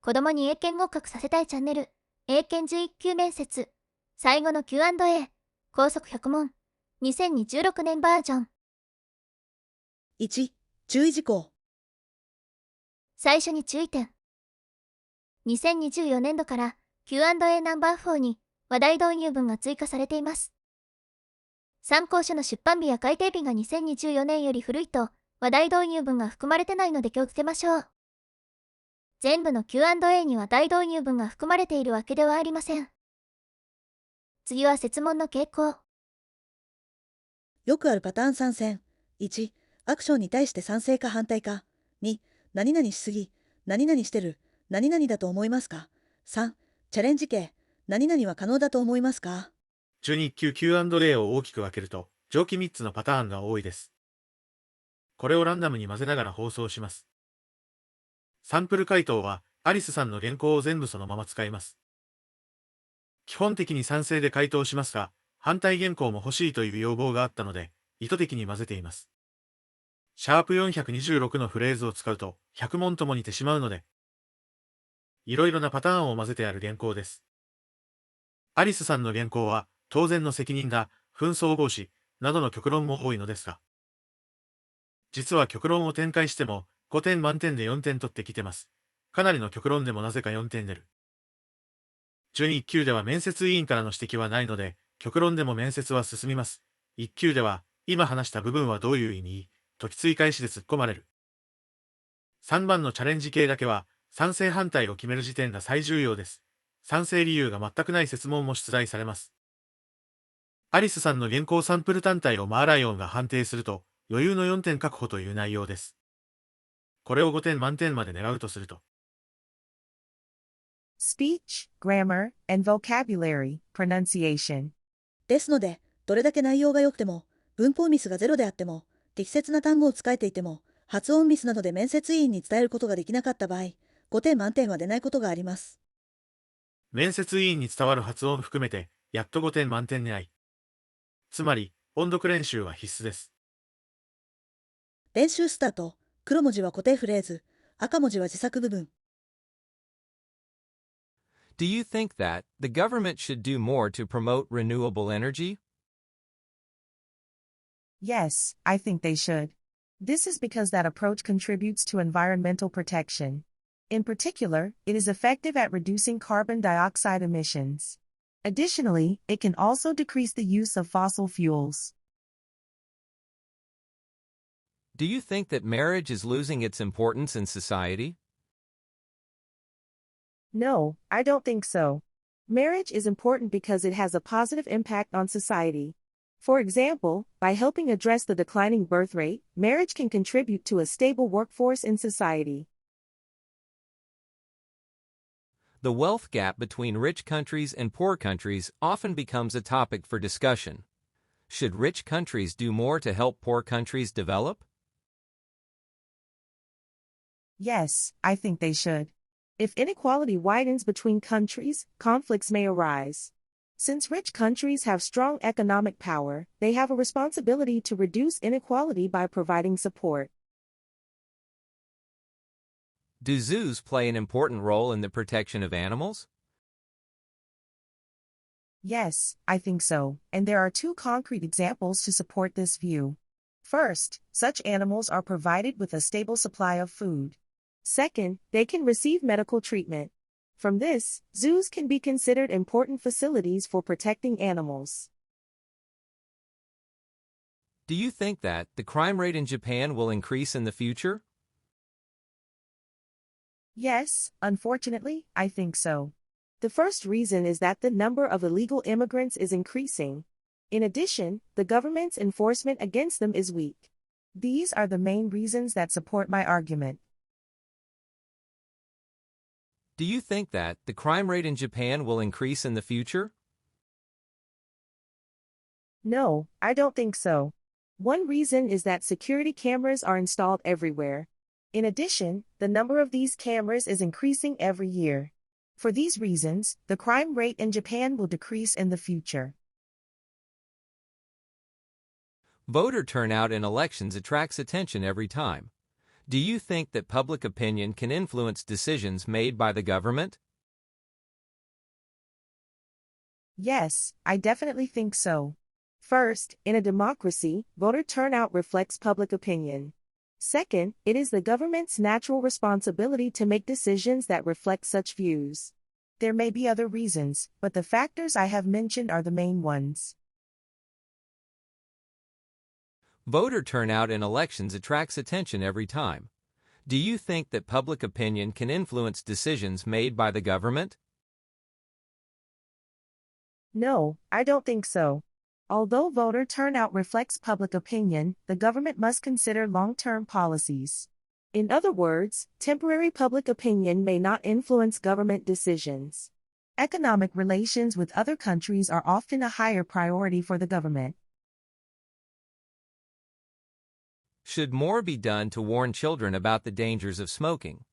子供に英検合格させたいチャンネル、英検準1級面接、最後の Q&A、高速100問、2026年バージョン。1、注意事項。最初に注意点。2024年度から Q&A ナンバー4に話題導入文が追加されています。参考書の出版日や改訂日が2024年より古いと話題導入文が含まれてないので気をつけましょう。全部の Q&A に話題導入文が含まれているわけではありません。次は設問の傾向。よくあるパターン参戦。1、アクションに対して賛成か反対か。2、何々しすぎ、何々してる、何々だと思いますか。3、チャレンジ系、何々は可能だと思いますか。準1級 Q&A を大きく分けると、上記3つのパターンが多いです。これをランダムに混ぜながら放送します。サンプル回答は、アリスさんの原稿を全部そのまま使います。基本的に賛成で回答しますが、反対原稿も欲しいという要望があったので、意図的に混ぜています。シャープ426のフレーズを使うと、100問とも似てしまうので、いろいろなパターンを混ぜてある原稿です。アリスさんの原稿は、当然の責任だ、紛争防止、などの極論も多いのですが、実は極論を展開しても、5点満点で4点取ってきてます。かなりの極論でもなぜか4点出る。準1級では面接委員からの指摘はないので、極論でも面接は進みます。1級では、今話した部分はどういう意味ときつい返しで突っ込まれる。3番のチャレンジ系だけは、賛成反対を決める時点が最重要です。賛成理由が全くない設問も出題されます。アリスさんの原稿サンプル単体をマーライオンが判定すると、余裕の4点確保という内容です。これを5点満点まで狙うとすると。Speech, grammar, and vocabulary, pronunciation. ですので、どれだけ内容が良くても、文法ミスがゼロであっても、適切な単語を使えていても、発音ミスなどで面接委員に伝えることができなかった場合、5点満点は出ないことがあります。面接委員に伝わる発音含めて、やっと5点満点狙い。つまり、音読練習は必須です。練習スタート。黒文字は固定フレーズ、赤文字は自作部分。Do you think that the government should do more to promote renewable energy? Yes, I think they should. This is because that approach contributes to environmental protection. In particular, it is effective at reducing carbon dioxide emissions. Additionally, it can also decrease the use of fossil fuels. Do you think that marriage is losing its importance in society? No, I don't think so. Marriage is important because it has a positive impact on society. For example, by helping address the declining birth rate, marriage can contribute to a stable workforce in society. The wealth gap between rich countries and poor countries often becomes a topic for discussion. Should rich countries do more to help poor countries develop? Yes, I think they should. If inequality widens between countries, conflicts may arise. Since rich countries have strong economic power, they have a responsibility to reduce inequality by providing support. Do zoos play an important role in the protection of animals? Yes, I think so, and there are two concrete examples to support this view. First, such animals are provided with a stable supply of food. Second, they can receive medical treatment. From this, zoos can be considered important facilities for protecting animals. Do you think that the crime rate in Japan will increase in the future? Yes, unfortunately, I think so. The first reason is that the number of illegal immigrants is increasing. In addition, the government's enforcement against them is weak. These are the main reasons that support my argument. Do you think that the crime rate in Japan will increase in the future? No, I don't think so. One reason is that security cameras are installed everywhere. In addition, the number of these cameras is increasing every year. For these reasons, the crime rate in Japan will decrease in the future. Voter turnout in elections attracts attention every time. Do you think that public opinion can influence decisions made by the government? Yes, I definitely think so. First, in a democracy, voter turnout reflects public opinion. Second, it is the government's natural responsibility to make decisions that reflect such views. There may be other reasons, but the factors I have mentioned are the main ones. Voter turnout in elections attracts attention every time. Do you think that public opinion can influence decisions made by the government? No, I don't think so. Although voter turnout reflects public opinion, the government must consider long-term policies. In other words, temporary public opinion may not influence government decisions. Economic relations with other countries are often a higher priority for the government. Should more be done to warn children about the dangers of smoking?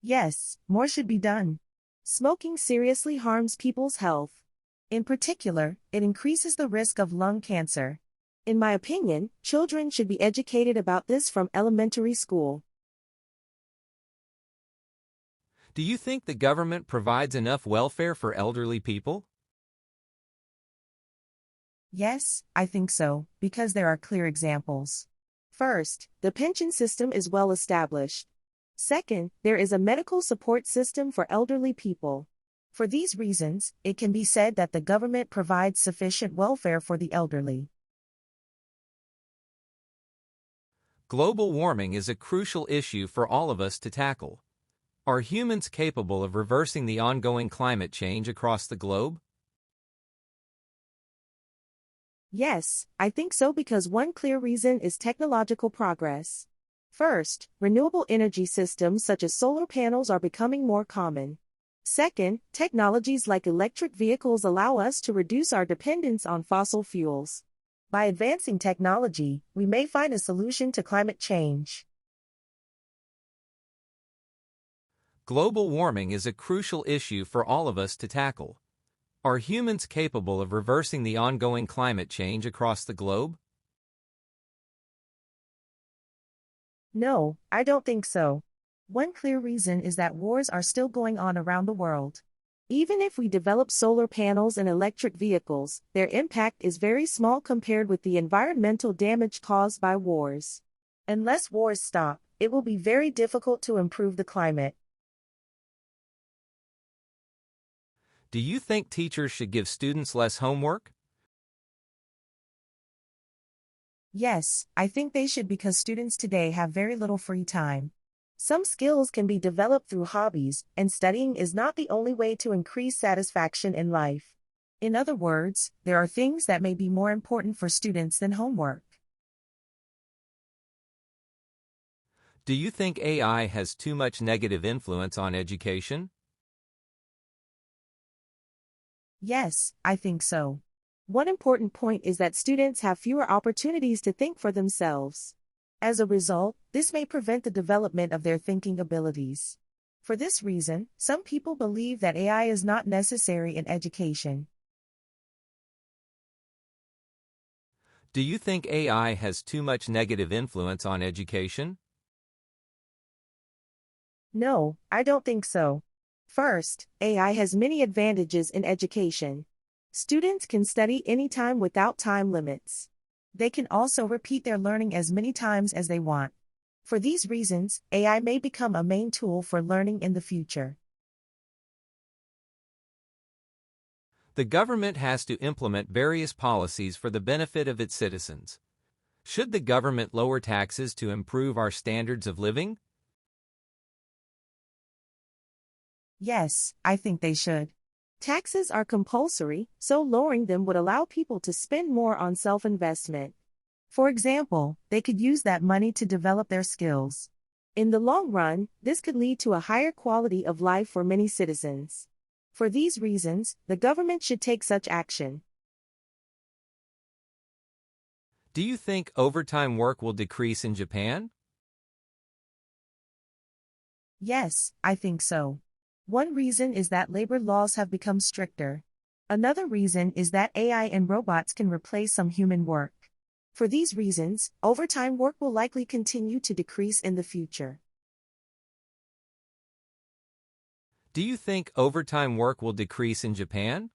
Yes, more should be done. Smoking seriously harms people's health. In particular, it increases the risk of lung cancer. In my opinion, children should be educated about this from elementary school. Do you think the government provides enough welfare for elderly people? Yes, I think so, because there are clear examples. First, the pension system is well established. Second, there is a medical support system for elderly people. For these reasons, it can be said that the government provides sufficient welfare for the elderly. Global warming is a crucial issue for all of us to tackle. Are humans capable of reversing the ongoing climate change across the globe? Yes, I think so because one clear reason is technological progress. First, renewable energy systems such as solar panels are becoming more common. Second, technologies like electric vehicles allow us to reduce our dependence on fossil fuels. By advancing technology, we may find a solution to climate change. Global warming is a crucial issue for all of us to tackle. Are humans capable of reversing the ongoing climate change across the globe? No, I don't think so. One clear reason is that wars are still going on around the world. Even if we develop solar panels and electric vehicles, their impact is very small compared with the environmental damage caused by wars. Unless wars stop, it will be very difficult to improve the climate. Do you think teachers should give students less homework? Yes, I think they should because students today have very little free time. Some skills can be developed through hobbies, and studying is not the only way to increase satisfaction in life. In other words, there are things that may be more important for students than homework. Do you think AI has too much negative influence on education? Yes, I think so. One important point is that students have fewer opportunities to think for themselves. As a result, this may prevent the development of their thinking abilities. For this reason, some people believe that AI is not necessary in education. Do you think AI has too much negative influence on education? No, I don't think so. First, AI has many advantages in education. Students can study anytime without time limits. They can also repeat their learning as many times as they want. For these reasons, AI may become a main tool for learning in the future. The government has to implement various policies for the benefit of its citizens. Should the government lower taxes to improve our standards of living? Yes, I think they should. Taxes are compulsory, so lowering them would allow people to spend more on self-investment. For example, they could use that money to develop their skills. In the long run, this could lead to a higher quality of life for many citizens. For these reasons, the government should take such action. Do you think overtime work will decrease in Japan? Yes, I think so. One reason is that labor laws have become stricter. Another reason is that AI and robots can replace some human work. For these reasons, overtime work will likely continue to decrease in the future. Do you think overtime work will decrease in Japan?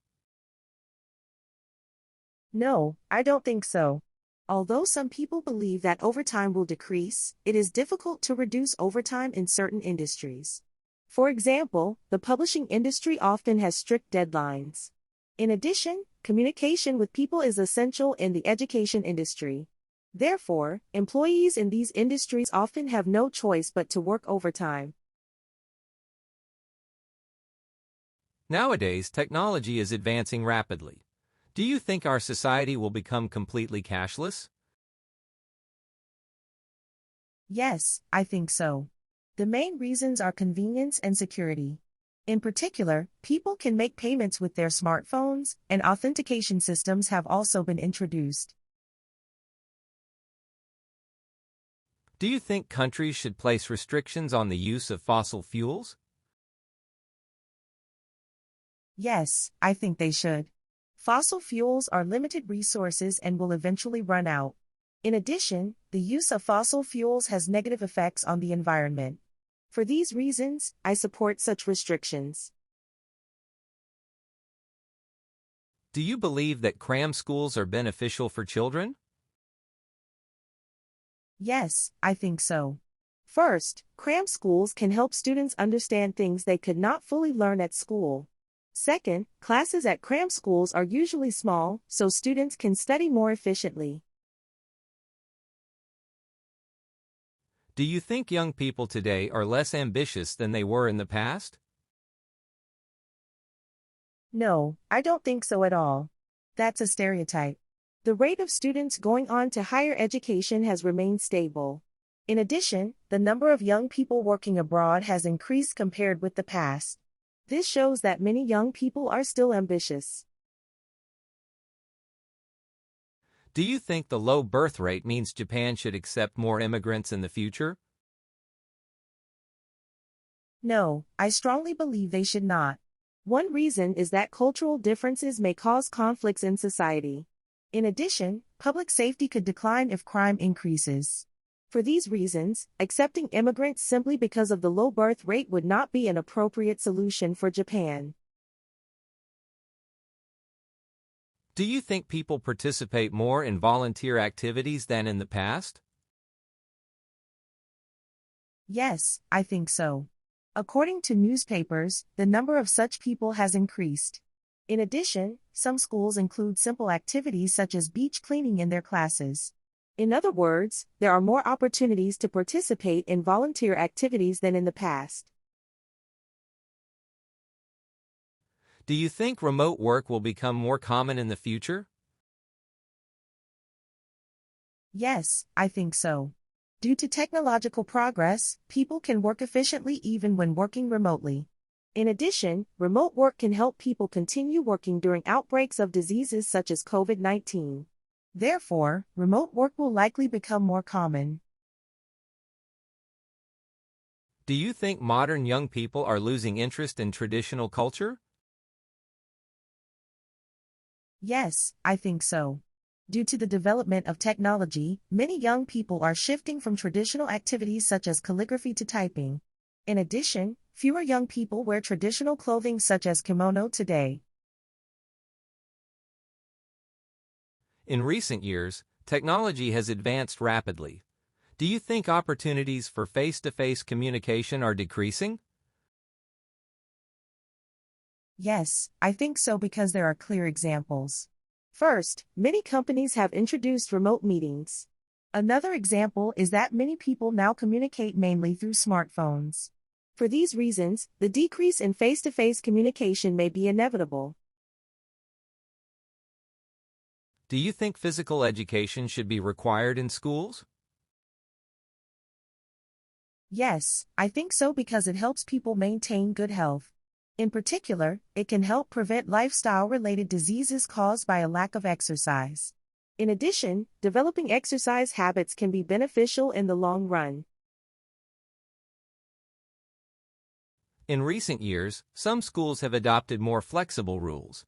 No, I don't think so. Although some people believe that overtime will decrease, it is difficult to reduce overtime in certain industries. For example, the publishing industry often has strict deadlines. In addition, communication with people is essential in the education industry. Therefore, employees in these industries often have no choice but to work overtime. Nowadays, technology is advancing rapidly. Do you think our society will become completely cashless? Yes, I think so. The main reasons are convenience and security. In particular, people can make payments with their smartphones, and authentication systems have also been introduced. Do you think countries should place restrictions on the use of fossil fuels? Yes, I think they should. Fossil fuels are limited resources and will eventually run out. In addition, the use of fossil fuels has negative effects on the environment. For these reasons, I support such restrictions. Do you believe that Cram schools are beneficial for children? Yes, I think so. First, Cram schools can help students understand things they could not fully learn at school. Second, classes at Cram schools are usually small, so students can study more efficiently. Do you think young people today are less ambitious than they were in the past? No, I don't think so at all. That's a stereotype. The rate of students going on to higher education has remained stable. In addition, the number of young people working abroad has increased compared with the past. This shows that many young people are still ambitious. Do you think the low birth rate means Japan should accept more immigrants in the future? No, I strongly believe they should not. One reason is that cultural differences may cause conflicts in society. In addition, public safety could decline if crime increases. For these reasons, accepting immigrants simply because of the low birth rate would not be an appropriate solution for Japan. Do you think people participate more in volunteer activities than in the past? Yes, I think so. According to newspapers, the number of such people has increased. In addition, some schools include simple activities such as beach cleaning in their classes. In other words, there are more opportunities to participate in volunteer activities than in the past. Do you think remote work will become more common in the future? Yes, I think so. Due to technological progress, people can work efficiently even when working remotely. In addition, remote work can help people continue working during outbreaks of diseases such as COVID-19. Therefore, remote work will likely become more common. Do you think modern young people are losing interest in traditional culture? Yes, I think so. Due to the development of technology, many young people are shifting from traditional activities such as calligraphy to typing. In addition, fewer young people wear traditional clothing such as kimono today. In recent years, technology has advanced rapidly. Do you think opportunities for face-to-face communication are decreasing? Yes, I think so because there are clear examples. First, many companies have introduced remote meetings. Another example is that many people now communicate mainly through smartphones. For these reasons, the decrease in face-to-face communication may be inevitable. Do you think physical education should be required in schools? Yes, I think so because it helps people maintain good health. In particular, it can help prevent lifestyle-related diseases caused by a lack of exercise. In addition, developing exercise habits can be beneficial in the long run. In recent years, some schools have adopted more flexible rules.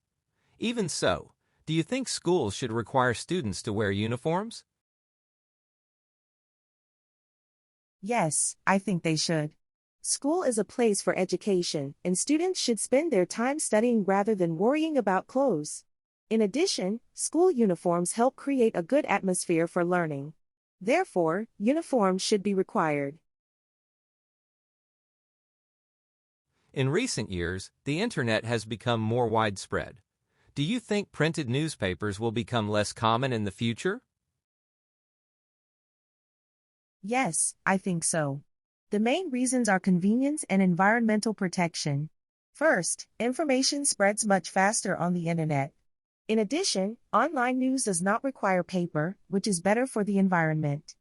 Even so, do you think schools should require students to wear uniforms? Yes, I think they should. School is a place for education, and students should spend their time studying rather than worrying about clothes. In addition, school uniforms help create a good atmosphere for learning. Therefore, uniforms should be required. In recent years, the internet has become more widespread. Do you think printed newspapers will become less common in the future? Yes, I think so. The main reasons are convenience and environmental protection. First, information spreads much faster on the internet. In addition, online news does not require paper, which is better for the environment.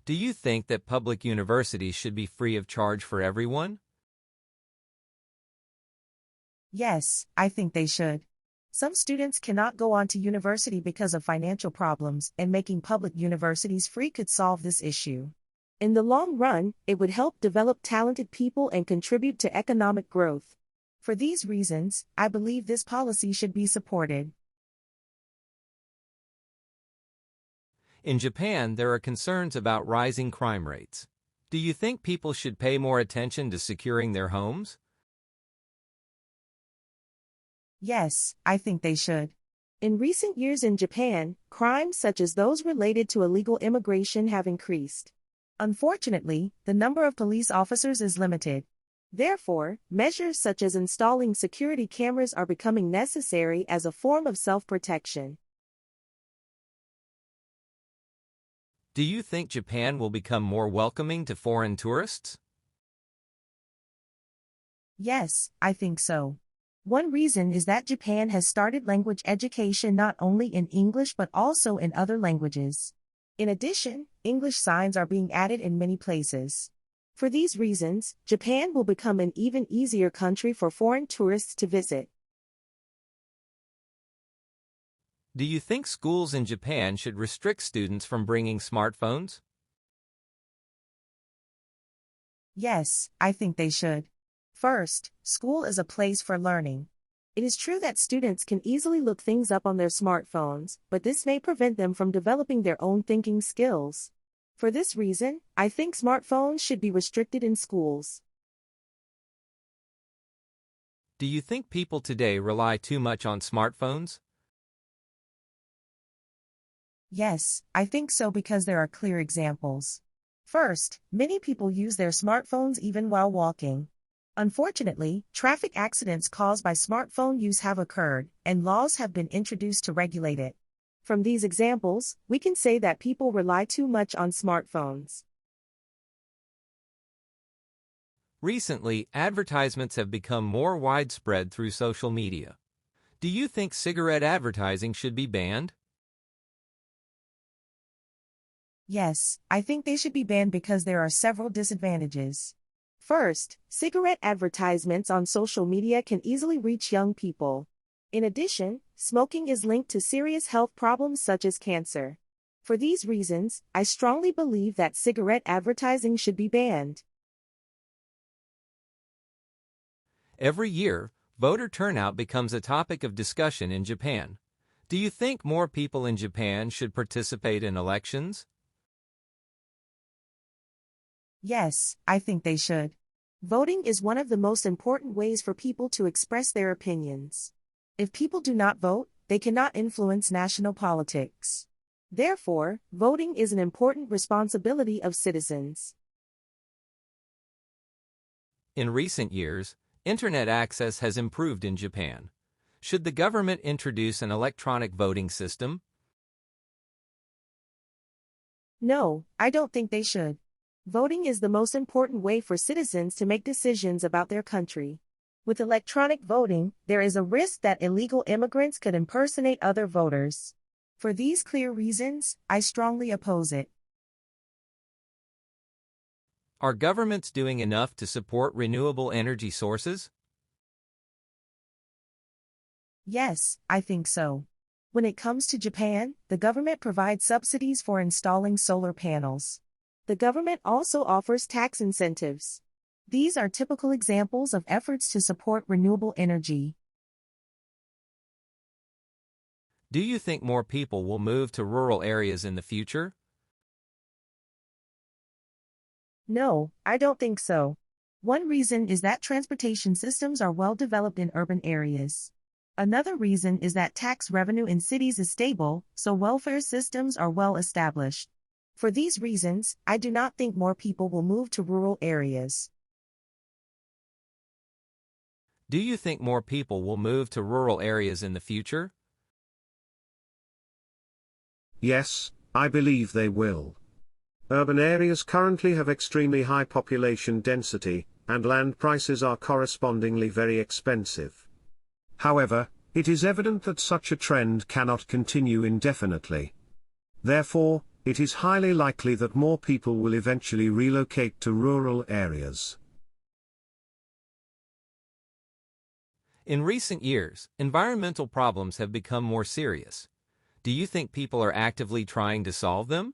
Do you think that public universities should be free of charge for everyone? Yes, I think they should. Some students cannot go on to university because of financial problems, and making public universities free could solve this issue. In the long run, it would help develop talented people and contribute to economic growth. For these reasons, I believe this policy should be supported. In Japan, there are concerns about rising crime rates. Do you think people should pay more attention to securing their homes? Yes, I think they should. In recent years in Japan, crimes such as those related to illegal immigration have increased. Unfortunately, the number of police officers is limited. Therefore, measures such as installing security cameras are becoming necessary as a form of self-protection. Do you think Japan will become more welcoming to foreign tourists? Yes, I think so. One reason is that Japan has started language education not only in English but also in other languages. In addition, English signs are being added in many places. For these reasons, Japan will become an even easier country for foreign tourists to visit. Do you think schools in Japan should restrict students from bringing smartphones? Yes, I think they should. First, school is a place for learning. It is true that students can easily look things up on their smartphones, but this may prevent them from developing their own thinking skills. For this reason, I think smartphones should be restricted in schools. Do you think people today rely too much on smartphones? Yes, I think so because there are clear examples. First, many people use their smartphones even while walking. Unfortunately, traffic accidents caused by smartphone use have occurred, and laws have been introduced to regulate it. From these examples, we can say that people rely too much on smartphones. Recently, advertisements have become more widespread through social media. Do you think cigarette advertising should be banned? Yes, I think they should be banned because there are several disadvantages. First, cigarette advertisements on social media can easily reach young people. In addition, smoking is linked to serious health problems such as cancer. For these reasons, I strongly believe that cigarette advertising should be banned. Every year, voter turnout becomes a topic of discussion in Japan. Do you think more people in Japan should participate in elections? Yes, I think they should. Voting is one of the most important ways for people to express their opinions. If people do not vote, they cannot influence national politics. Therefore, voting is an important responsibility of citizens. In recent years, internet access has improved in Japan. Should the government introduce an electronic voting system? No, I don't think they should. Voting is the most important way for citizens to make decisions about their country. With electronic voting, there is a risk that illegal immigrants could impersonate other voters. For these clear reasons, I strongly oppose it. Are governments doing enough to support renewable energy sources? Yes, I think so. When it comes to Japan, the government provides subsidies for installing solar panels. The government also offers tax incentives. These are typical examples of efforts to support renewable energy. Do you think more people will move to rural areas in the future? No, I don't think so. One reason is that transportation systems are well developed in urban areas. Another reason is that tax revenue in cities is stable, so welfare systems are well established. For these reasons, I do not think more people will move to rural areas. Do you think more people will move to rural areas in the future? Yes, I believe they will. Urban areas currently have extremely high population density, and land prices are correspondingly very expensive. However, it is evident that such a trend cannot continue indefinitely. Therefore, it is highly likely that more people will eventually relocate to rural areas. In recent years, environmental problems have become more serious. Do you think people are actively trying to solve them?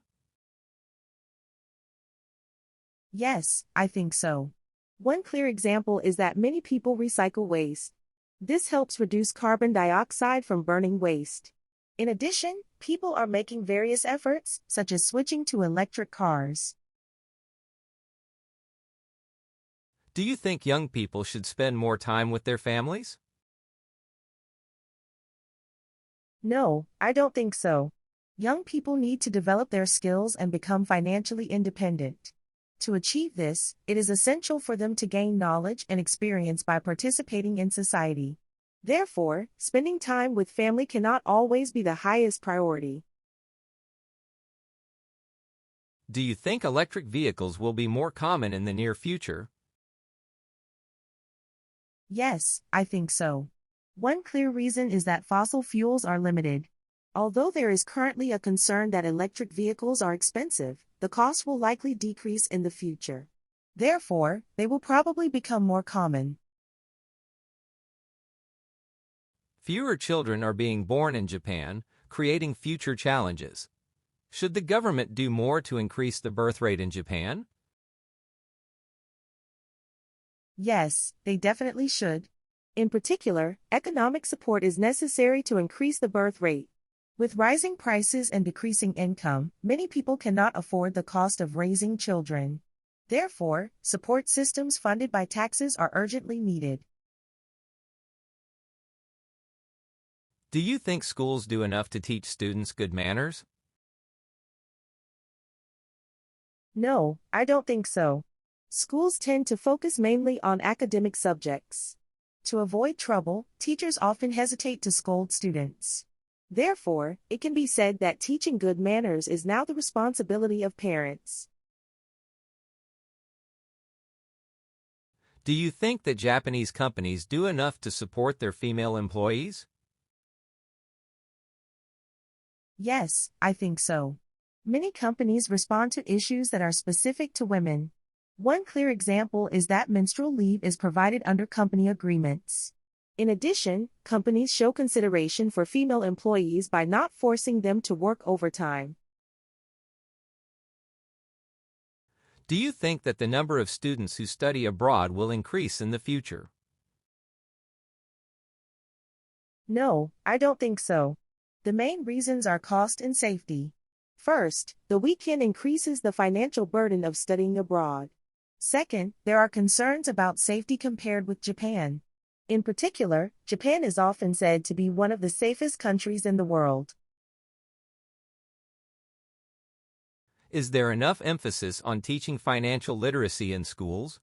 Yes, I think so. One clear example is that many people recycle waste. This helps reduce carbon dioxide from burning waste. In addition, people are making various efforts, such as switching to electric cars. Do you think young people should spend more time with their families? No, I don't think so. Young people need to develop their skills and become financially independent. To achieve this, it is essential for them to gain knowledge and experience by participating in society. Therefore, spending time with family cannot always be the highest priority. Do you think electric vehicles will be more common in the near future? Yes, I think so. One clear reason is that fossil fuels are limited. Although there is currently a concern that electric vehicles are expensive, the cost will likely decrease in the future. Therefore, they will probably become more common. Fewer children are being born in Japan, creating future challenges. Should the government do more to increase the birth rate in Japan? Yes, they definitely should. In particular, economic support is necessary to increase the birth rate. With rising prices and decreasing income, many people cannot afford the cost of raising children. Therefore, support systems funded by taxes are urgently needed. Do you think schools do enough to teach students good manners? No, I don't think so. Schools tend to focus mainly on academic subjects. To avoid trouble, teachers often hesitate to scold students. Therefore, it can be said that teaching good manners is now the responsibility of parents. Do you think that Japanese companies do enough to support their female employees? Yes, I think so. Many companies respond to issues that are specific to women. One clear example is that menstrual leave is provided under company agreements. In addition, companies show consideration for female employees by not forcing them to work overtime. Do you think that the number of students who study abroad will increase in the future? No, I don't think so. The main reasons are cost and safety. First, the weekend increases the financial burden of studying abroad. Second, there are concerns about safety compared with Japan. In particular, Japan is often said to be one of the safest countries in the world. Is there enough emphasis on teaching financial literacy in schools?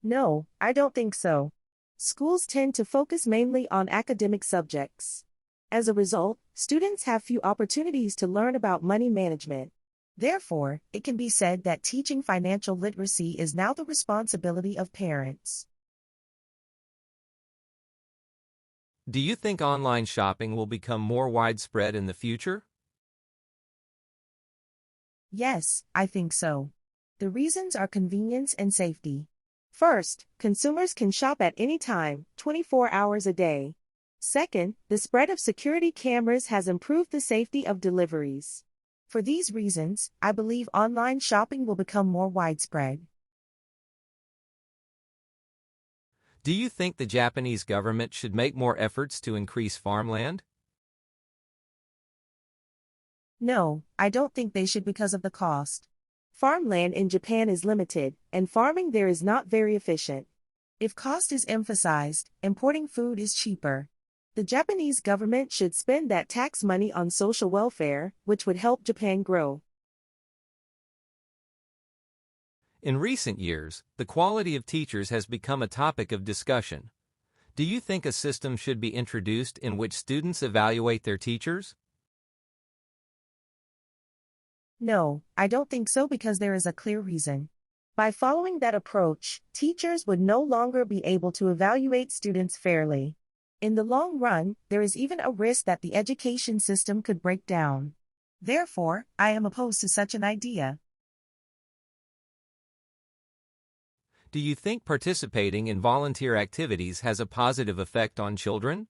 No, I don't think so. Schools tend to focus mainly on academic subjects. As a result, students have few opportunities to learn about money management. Therefore, it can be said that teaching financial literacy is now the responsibility of parents. Do you think online shopping will become more widespread in the future? Yes, I think so. The reasons are convenience and safety. First, consumers can shop at any time, 24 hours a day. Second, the spread of security cameras has improved the safety of deliveries. For these reasons, I believe online shopping will become more widespread. Do you think the Japanese government should make more efforts to increase farmland? No, I don't think they should because of the cost. Farmland in Japan is limited, and farming there is not very efficient. If cost is emphasized, importing food is cheaper. The Japanese government should spend that tax money on social welfare, which would help Japan grow. In recent years, the quality of teachers has become a topic of discussion. Do you think a system should be introduced in which students evaluate their teachers? No, I don't think so because there is a clear reason. By following that approach, teachers would no longer be able to evaluate students fairly. In the long run, there is even a risk that the education system could break down. Therefore, I am opposed to such an idea. Do you think participating in volunteer activities has a positive effect on children?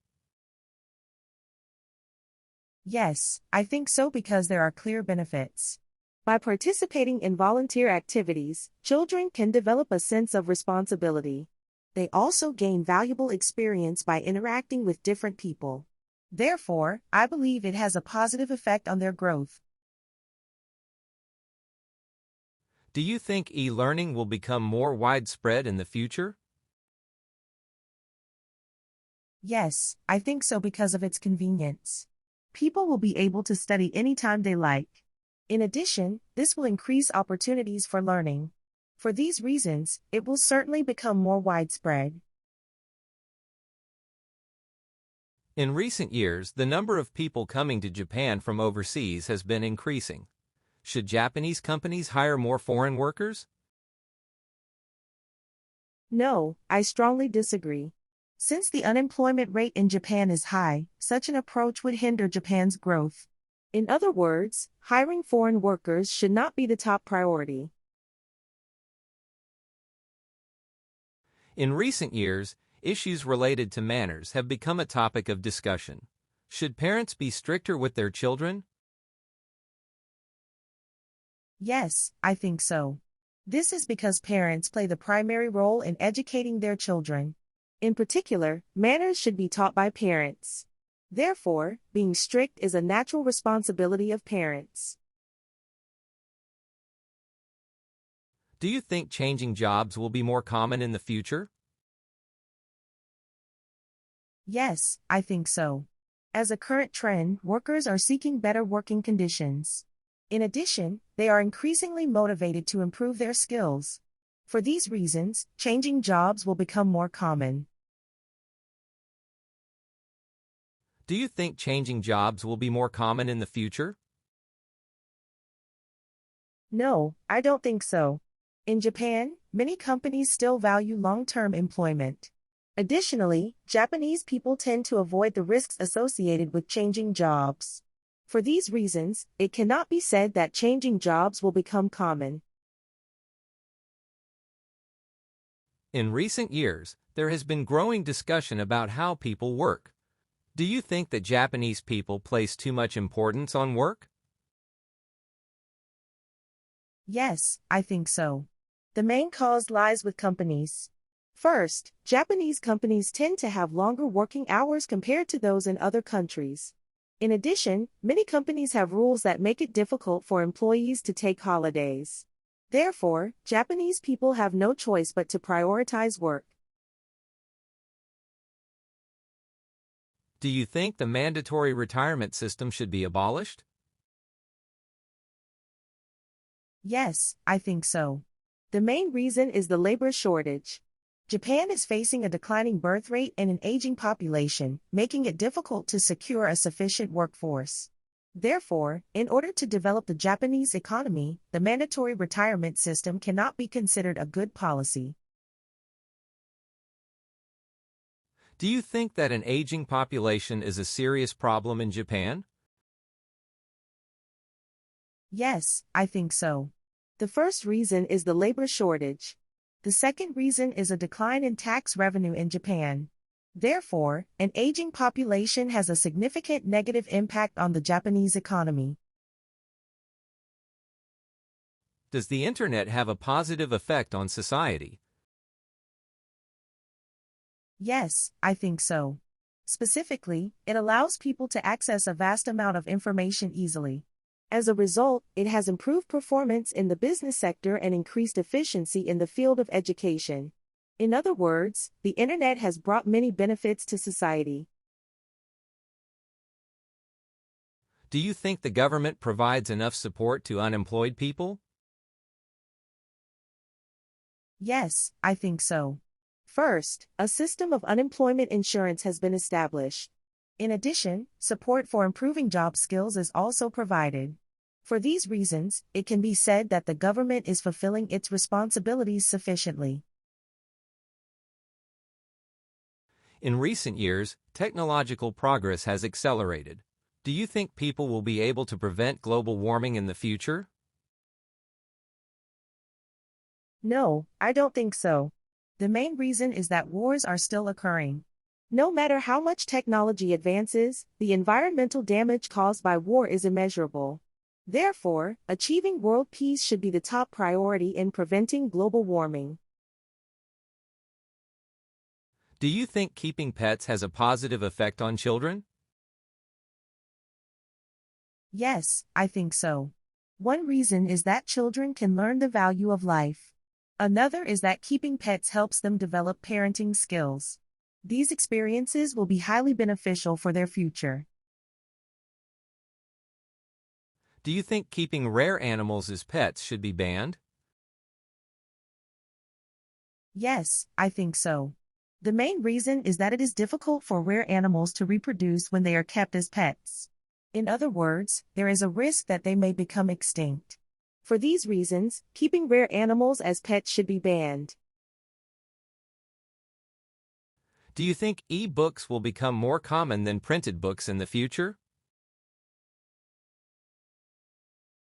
Yes, I think so because there are clear benefits. By participating in volunteer activities, children can develop a sense of responsibility. They also gain valuable experience by interacting with different people. Therefore, I believe it has a positive effect on their growth. Do you think e-learning will become more widespread in the future? Yes, I think so because of its convenience. People will be able to study anytime they like. In addition, this will increase opportunities for learning. For these reasons, it will certainly become more widespread. In recent years, the number of people coming to Japan from overseas has been increasing. Should Japanese companies hire more foreign workers? No, I strongly disagree. Since the unemployment rate in Japan is high, such an approach would hinder Japan's growth. In other words, hiring foreign workers should not be the top priority. In recent years, issues related to manners have become a topic of discussion. Should parents be stricter with their children? Yes, I think so. This is because parents play the primary role in educating their children. In particular, manners should be taught by parents. Therefore, being strict is a natural responsibility of parents. Do you think changing jobs will be more common in the future? Yes, I think so. As a current trend, workers are seeking better working conditions. In addition, they are increasingly motivated to improve their skills. For these reasons, changing jobs will become more common. Do you think changing jobs will be more common in the future? No, I don't think so. In Japan, many companies still value long-term employment. Additionally, Japanese people tend to avoid the risks associated with changing jobs. For these reasons, it cannot be said that changing jobs will become common. In recent years, there has been growing discussion about how people work. Do you think that Japanese people place too much importance on work? Yes, I think so. The main cause lies with companies. First, Japanese companies tend to have longer working hours compared to those in other countries. In addition, many companies have rules that make it difficult for employees to take holidays. Therefore, Japanese people have no choice but to prioritize work. Do you think the mandatory retirement system should be abolished? Yes, I think so. The main reason is the labor shortage. Japan is facing a declining birth rate and an aging population, making it difficult to secure a sufficient workforce. Therefore, in order to develop the Japanese economy, the mandatory retirement system cannot be considered a good policy. Do you think that an aging population is a serious problem in Japan? Yes, I think so. The first reason is the labor shortage. The second reason is a decline in tax revenue in Japan. Therefore, an aging population has a significant negative impact on the Japanese economy. Does the internet have a positive effect on society? Yes, I think so. Specifically, it allows people to access a vast amount of information easily. As a result, it has improved performance in the business sector and increased efficiency in the field of education. In other words, the internet has brought many benefits to society. Do you think the government provides enough support to unemployed people? Yes, I think so. First, a system of unemployment insurance has been established. In addition, support for improving job skills is also provided. For these reasons, it can be said that the government is fulfilling its responsibilities sufficiently. In recent years, technological progress has accelerated. Do you think people will be able to prevent global warming in the future? No, I don't think so. The main reason is that wars are still occurring. No matter how much technology advances, the environmental damage caused by war is immeasurable. Therefore, achieving world peace should be the top priority in preventing global warming. Do you think keeping pets has a positive effect on children? Yes, I think so. One reason is that children can learn the value of life. Another is that keeping pets helps them develop parenting skills. These experiences will be highly beneficial for their future. Do you think keeping rare animals as pets should be banned? Yes, I think so. The main reason is that it is difficult for rare animals to reproduce when they are kept as pets. In other words, there is a risk that they may become extinct. For these reasons, keeping rare animals as pets should be banned. Do you think e-books will become more common than printed books in the future?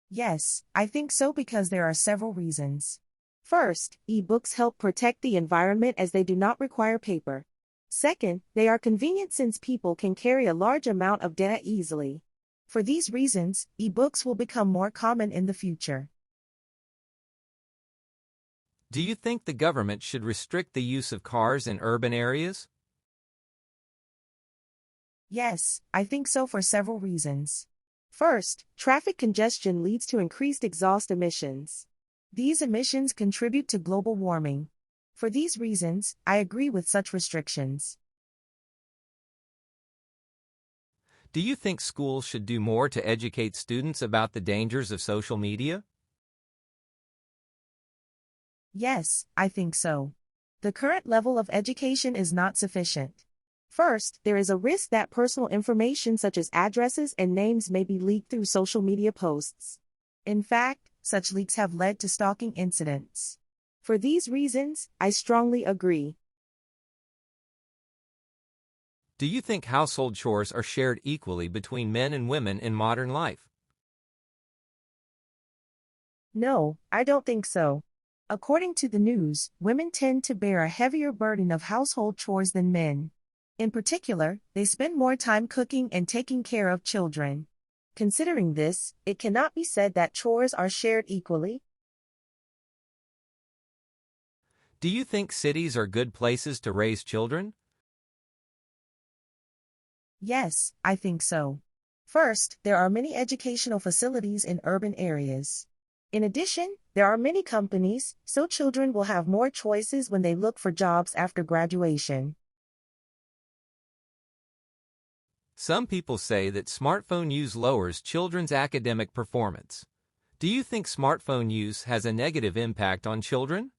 Yes, I think so because there are several reasons. First, e-books help protect the environment as they do not require paper. Second, they are convenient since people can carry a large amount of data easily. For these reasons, e-books will become more common in the future. Do you think the government should restrict the use of cars in urban areas? Yes, I think so for several reasons. First, traffic congestion leads to increased exhaust emissions. These emissions contribute to global warming. For these reasons, I agree with such restrictions. Do you think schools should do more to educate students about the dangers of social media? Yes, I think so. The current level of education is not sufficient. First, there is a risk that personal information such as addresses and names may be leaked through social media posts. In fact, such leaks have led to stalking incidents. For these reasons, I strongly agree. Do you think household chores are shared equally between men and women in modern life? No, I don't think so. According to the news, women tend to bear a heavier burden of household chores than men. In particular, they spend more time cooking and taking care of children. Considering this, it cannot be said that chores are shared equally. Do you think cities are good places to raise children? Yes, I think so. First, there are many educational facilities in urban areas. In addition, there are many companies, so children will have more choices when they look for jobs after graduation. Some people say that smartphone use lowers children's academic performance. Do you think smartphone use has a negative impact on children?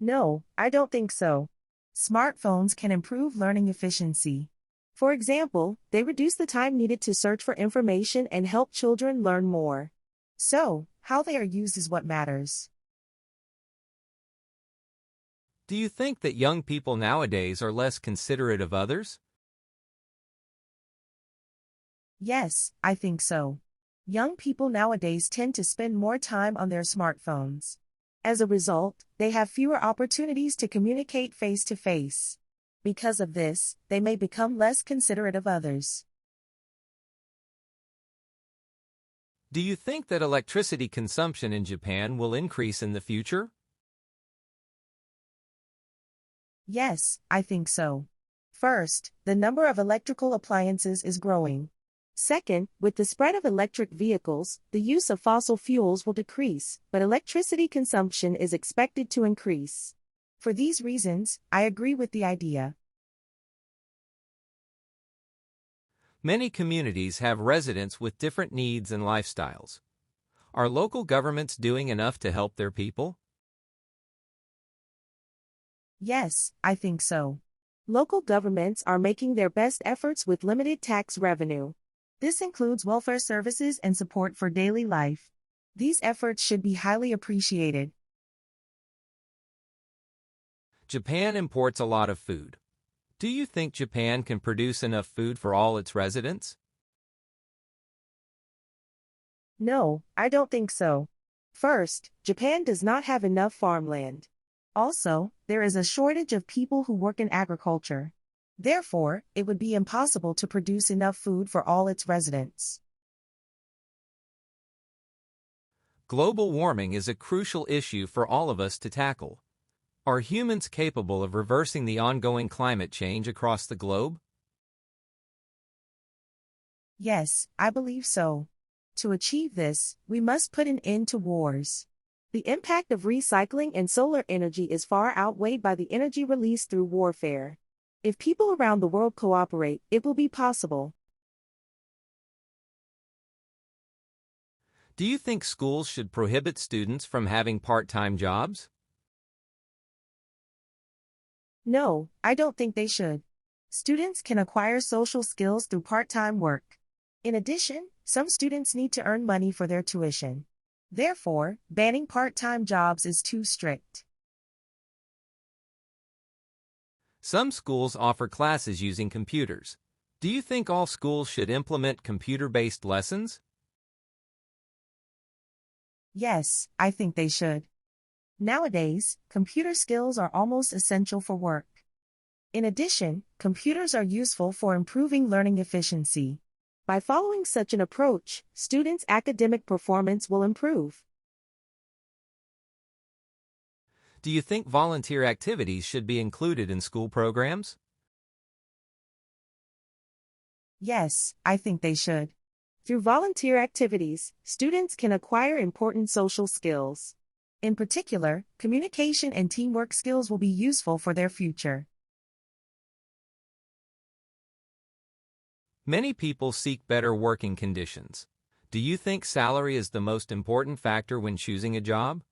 No, I don't think so. Smartphones can improve learning efficiency. For example, they reduce the time needed to search for information and help children learn more. So, how they are used is what matters. Do you think that young people nowadays are less considerate of others? Yes, I think so. Young people nowadays tend to spend more time on their smartphones. As a result, they have fewer opportunities to communicate face to face. Because of this, they may become less considerate of others. Do you think that electricity consumption in Japan will increase in the future? Yes, I think so. First, the number of electrical appliances is growing. Second, with the spread of electric vehicles, the use of fossil fuels will decrease, but electricity consumption is expected to increase. For these reasons, I agree with the idea. Many communities have residents with different needs and lifestyles. Are local governments doing enough to help their people? Yes, I think so. Local governments are making their best efforts with limited tax revenue. This includes welfare services and support for daily life. These efforts should be highly appreciated. Japan imports a lot of food. Do you think Japan can produce enough food for all its residents? No, I don't think so. First, Japan does not have enough farmland. Also, there is a shortage of people who work in agriculture. Therefore, it would be impossible to produce enough food for all its residents. Global warming is a crucial issue for all of us to tackle. Are humans capable of reversing the ongoing climate change across the globe? Yes, I believe so. To achieve this, we must put an end to wars. The impact of recycling and solar energy is far outweighed by the energy released through warfare. If people around the world cooperate, it will be possible. Do you think schools should prohibit students from having part-time jobs? No, I don't think they should. Students can acquire social skills through part-time work. In addition, some students need to earn money for their tuition. Therefore, banning part-time jobs is too strict. Some schools offer classes using computers. Do you think all schools should implement computer-based lessons? Yes, I think they should. Nowadays, computer skills are almost essential for work. In addition, computers are useful for improving learning efficiency. By following such an approach, students' academic performance will improve. Do you think volunteer activities should be included in school programs? Yes, I think they should. Through volunteer activities, students can acquire important social skills. In particular, communication and teamwork skills will be useful for their future. Many people seek better working conditions. Do you think salary is the most important factor when choosing a job?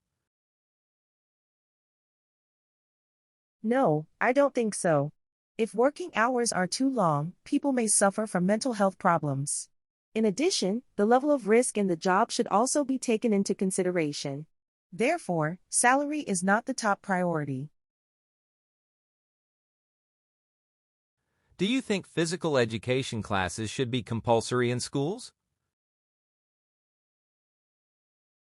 No, I don't think so. If working hours are too long, people may suffer from mental health problems. In addition, the level of risk in the job should also be taken into consideration. Therefore, salary is not the top priority. Do you think physical education classes should be compulsory in schools?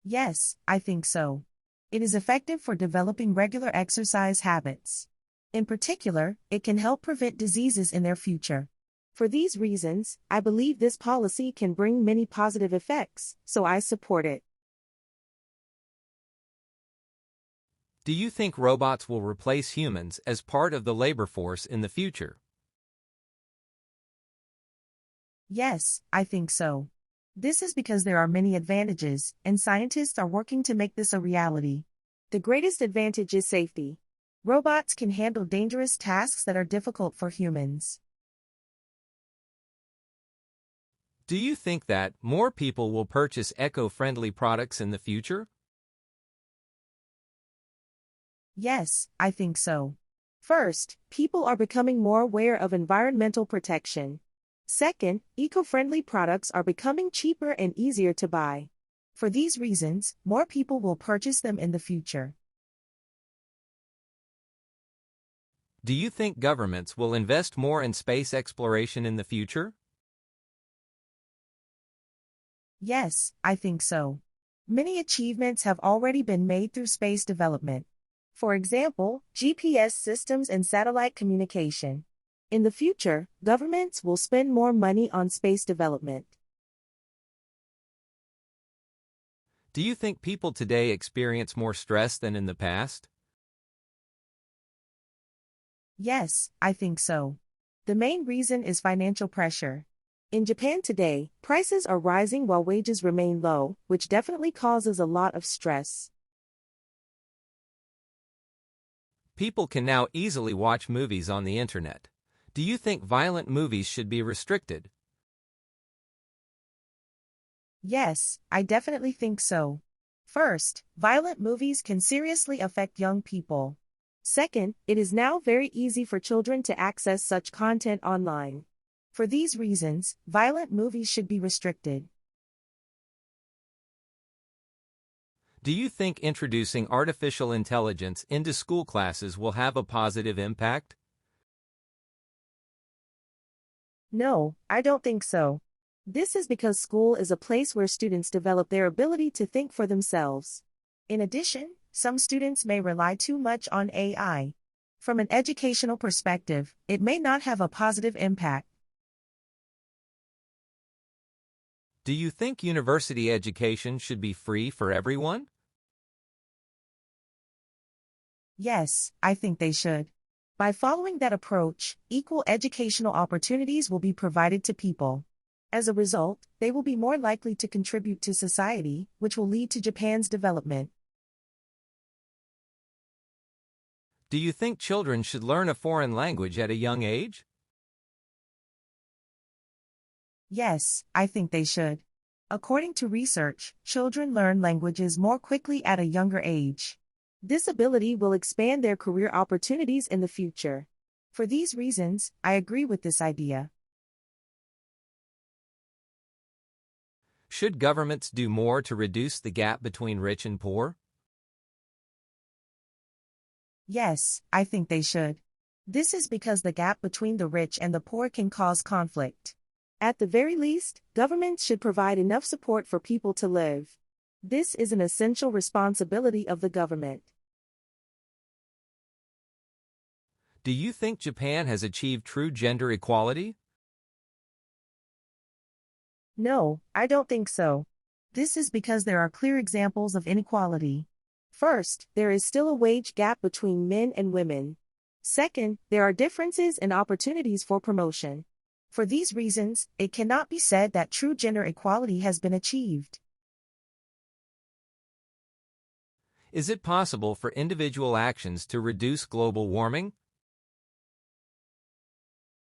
Yes, I think so. It is effective for developing regular exercise habits. In particular, it can help prevent diseases in their future. For these reasons, I believe this policy can bring many positive effects, so I support it. Do you think robots will replace humans as part of the labor force in the future? Yes, I think so. This is because there are many advantages, and scientists are working to make this a reality. The greatest advantage is safety. Robots can handle dangerous tasks that are difficult for humans. Do you think that more people will purchase eco-friendly products in the future? Yes, I think so. First, people are becoming more aware of environmental protection. Second, eco-friendly products are becoming cheaper and easier to buy. For these reasons, more people will purchase them in the future. Do you think governments will invest more in space exploration in the future? Yes, I think so. Many achievements have already been made through space development. For example, GPS systems and satellite communication. In the future, governments will spend more money on space development. Do you think people today experience more stress than in the past? Yes, I think so. The main reason is financial pressure. In Japan today, prices are rising while wages remain low, which definitely causes a lot of stress. People can now easily watch movies on the internet. Do you think violent movies should be restricted? Yes, I definitely think so. First, violent movies can seriously affect young people. Second, it is now very easy for children to access such content online. For these reasons, violent movies should be restricted. Do you think introducing artificial intelligence into school classes will have a positive impact? No, I don't think so. This is because school is a place where students develop their ability to think for themselves. In addition, some students may rely too much on AI. From an educational perspective, it may not have a positive impact. Do you think university education should be free for everyone? Yes, I think they should. By following that approach, equal educational opportunities will be provided to people. As a result, they will be more likely to contribute to society, which will lead to Japan's development. Do you think children should learn a foreign language at a young age? Yes, I think they should. According to research, children learn languages more quickly at a younger age. This ability will expand their career opportunities in the future. For these reasons, I agree with this idea. Should governments do more to reduce the gap between rich and poor? Yes, I think they should. This is because the gap between the rich and the poor can cause conflict. At the very least, governments should provide enough support for people to live. This is an essential responsibility of the government. Do you think Japan has achieved true gender equality? No, I don't think so. This is because there are clear examples of inequality. First, there is still a wage gap between men and women. Second, there are differences in opportunities for promotion. For these reasons, it cannot be said that true gender equality has been achieved. Is it possible for individual actions to reduce global warming?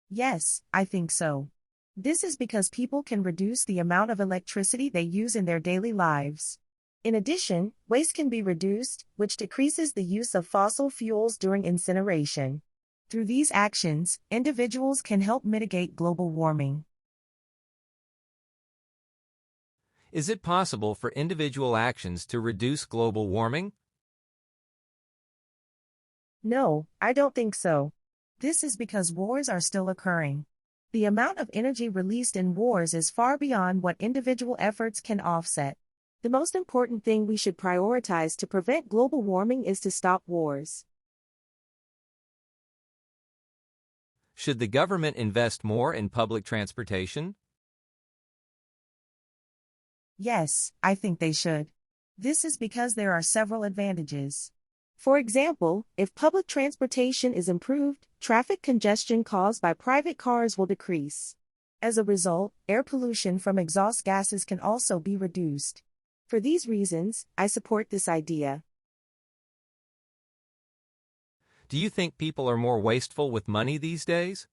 Yes, I think so. This is because people can reduce the amount of electricity they use in their daily lives. In addition, waste can be reduced, which decreases the use of fossil fuels during incineration. Through these actions, individuals can help mitigate global warming. Is it possible for individual actions to reduce global warming? No, I don't think so. This is because wars are still occurring. The amount of energy released in wars is far beyond what individual efforts can offset. The most important thing we should prioritize to prevent global warming is to stop wars. Should the government invest more in public transportation? Yes, I think they should. This is because there are several advantages. For example, if public transportation is improved, traffic congestion caused by private cars will decrease. As a result, air pollution from exhaust gases can also be reduced. For these reasons, I support this idea. Do you think people are more wasteful with money these days?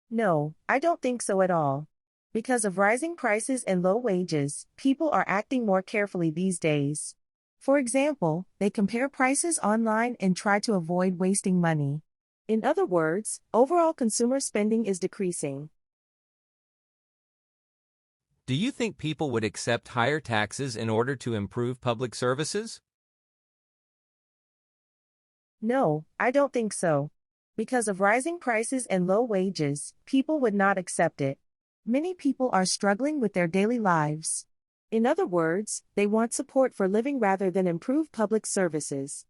No, I don't think so at all. Because of rising prices and low wages, people are acting more carefully these days. For example, they compare prices online and try to avoid wasting money. In other words, overall consumer spending is decreasing. Do you think people would accept higher taxes in order to improve public services? No, I don't think so. Because of rising prices and low wages, people would not accept it. Many people are struggling with their daily lives. In other words, they want support for living rather than improved public services.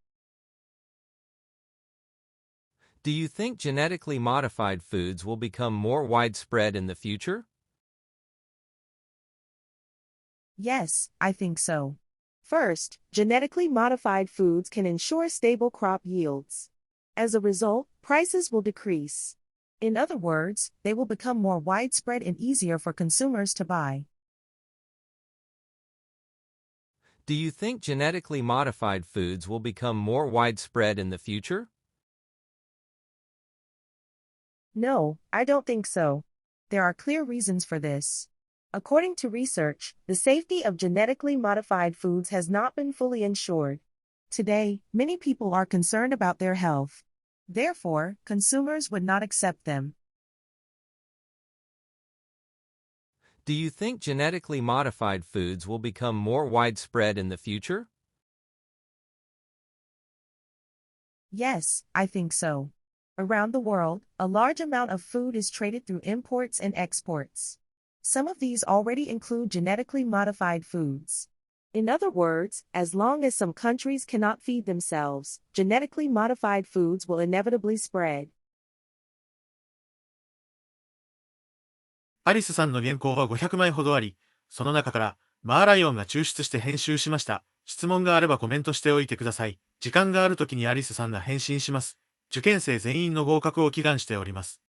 Do you think genetically modified foods will become more widespread in the future? Yes, I think so. First, genetically modified foods can ensure stable crop yields. As a result, prices will decrease. In other words, they will become more widespread and easier for consumers to buy. Do you think genetically modified foods will become more widespread in the future? No, I don't think so. There are clear reasons for this. According to research, the safety of genetically modified foods has not been fully ensured. Today, many people are concerned about their health. Therefore, consumers would not accept them. Do you think genetically modified foods will become more widespread in the future? Yes, I think so. Around the world, a large amount of food is traded through imports and exports. Some of these already include genetically modified foods. In other words, as long as some countries cannot feed themselves, genetically modified foods will inevitably spread. アリスさんの原稿は500枚ほどあり、その中からマーライオンが抽出して編集しました。質問があればコメントしておいてください。時間があるときにアリスさんが返信します。受験生全員の合格を祈願しております。